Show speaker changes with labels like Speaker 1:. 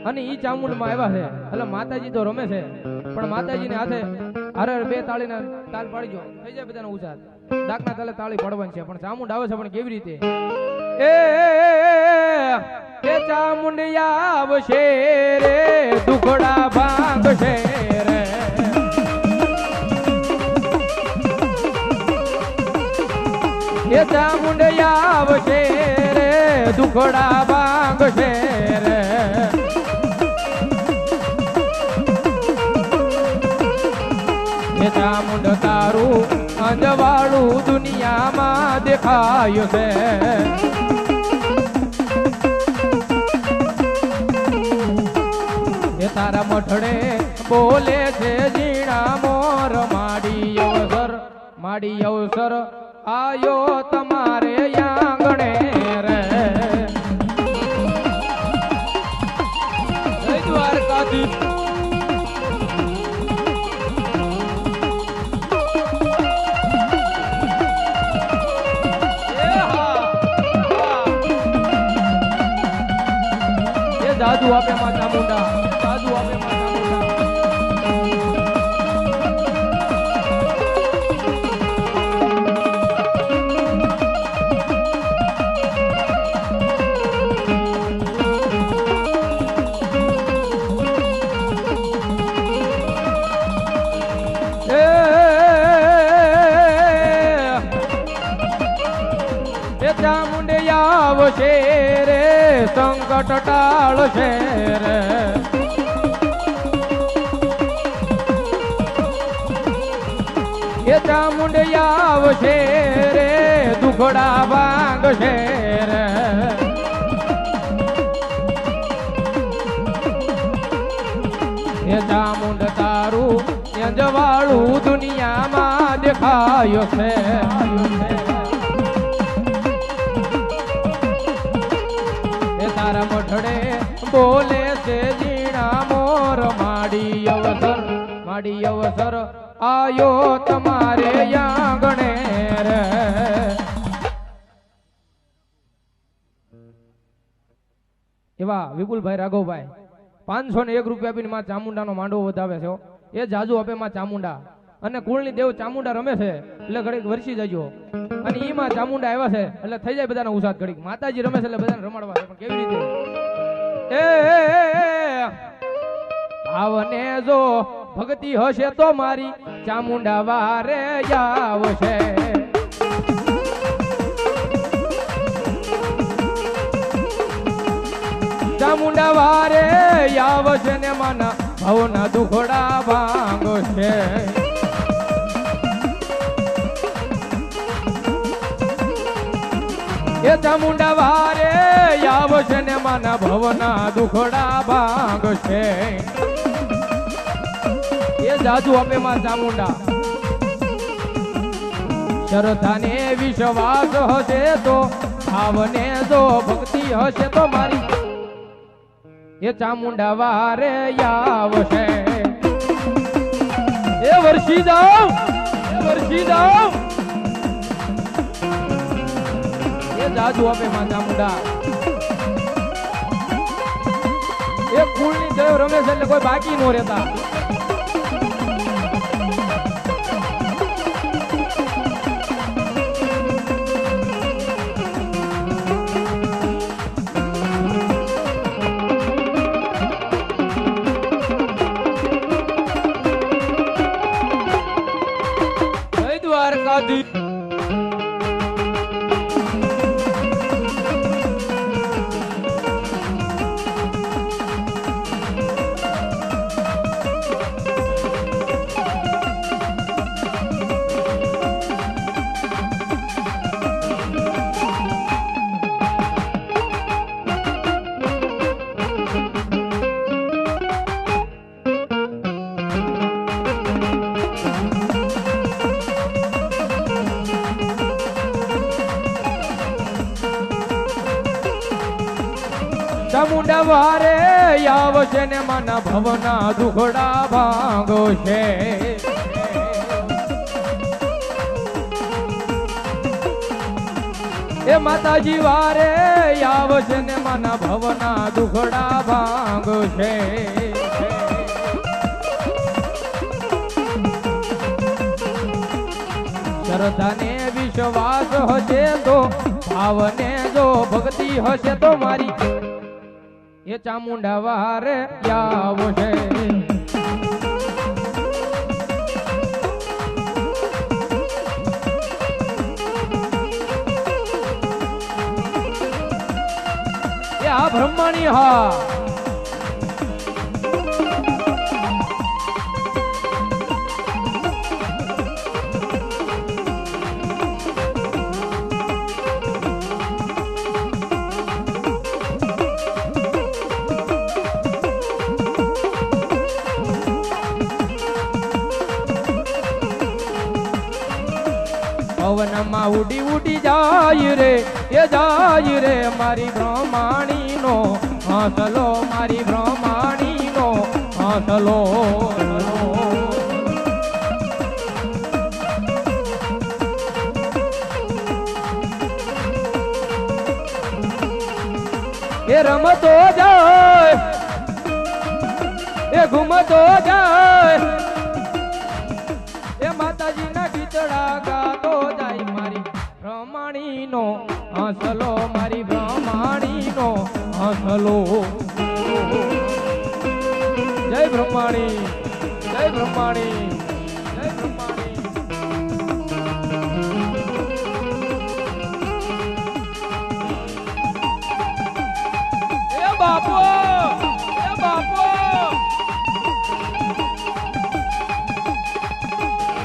Speaker 1: અને ઈ ચામુંડમાં આવ્યા છે એટલે માતાજી તો રમે છે પણ માતાજીને હાથે હરે બે તાળીના તાલ પાડજો થઈ જાય બધાનો ઉછાળ ડાકના તાલે તાળી પાડવાની છે પણ ચામુંડ આવે છે પણ કેવી રીતે એ ચામુંડ આવશે રે દુખડા ભાંગશે રે એ ચામુંડ આવશે રે દુખડા ભાંગશે રે એ ચામુંડ તારું અંજવાળું દુનિયામાં દેખાયું છે એ તારા મઠડે બોલે છે ઝીણા મોર માડી અવસર આયો તમારે આંગણે રે જય દ્વારકાધીશ જાદુ આપે માં ચામુંડા જાદુ આપે માં ચામુંડ આવશે રે સંકટ ટાળશે રે એ ચામુંડ આવશે રે દુખડા ભાંગશે રે એ ચામુંડ તારું અંજવાળું દુનિયામાં દેખાયો છે તારા મઠડે બોલે છે ઝીણા મોર માડી અવસર આયો તમારે આંગણે રે એવા વિપુલભાઈ રાઘવભાઈ 501 રૂપિયા આપીને માં ચામુંડાનો માંડવો વધાવે છે એ જાજુ આપે માં ચામુંડા અને કુળની દેવ ચામુંડા રમે છે એટલે ઘડીક વરસી જજો અને ઈ માં ચામુંડા આવ્યા છે એટલે થઈ જાય બધાના ઉસાદ ઘડીક માતાજી રમે છે એટલે બધાને રમાડવા છે પણ કેવી રીતે ભાવને જો ભક્તિ હશે તો મારી ચામુંડા વારે આવશે ચામુંડા વારે આવશે ને માના ભવના દુખડા ભાંગશે એ ચામુંડા વારે આવશે ને માના ભવના દુખડા ભાંગશે એ જાદુ આપે માં ચામુંડા શ્રદ્ધાને વિશ્વાસ હશે તો ભાવને જો ભક્તિ હશે તો મારી એ ચામુંડા વારે આવશે એ વર્ષી જાઓ જાદુ આપે માં ચામુંડા એ કુળની દેવ રમે છે એટલે કોઈ બાકી નો રહેતા જય દ્વારકાધીશ ચામુંડા વારે આવશે ને માના ભવના દુખડા ભાંગશે એ માતાજી વારે આવશે ને માના ભવના દુખડા ભાંગ છે. શ્રદ્ધાને વિશ્વાસ હશે તો ભાવને જો ભક્તિ હશે તો મારી એ ચામુંડા વારે આવશે. આ બ્રહ્માણી હા પવનમાં ઉડી ઉડી જાય રે એ જાય રે મારી બ્રહ્માણી નો હાસલો મારી બ્રહ્માણી નો હાસલો. એ રમતો જાય એ ઘૂમતો જાય એ માતાજીના ગીતડા ગાતો જાય મારી બ્રહ્માણી નો હાસલો મારી બ્રહ્માણી નો હાસલો. જય બ્રહ્માણી જય બ્રહ્માણી.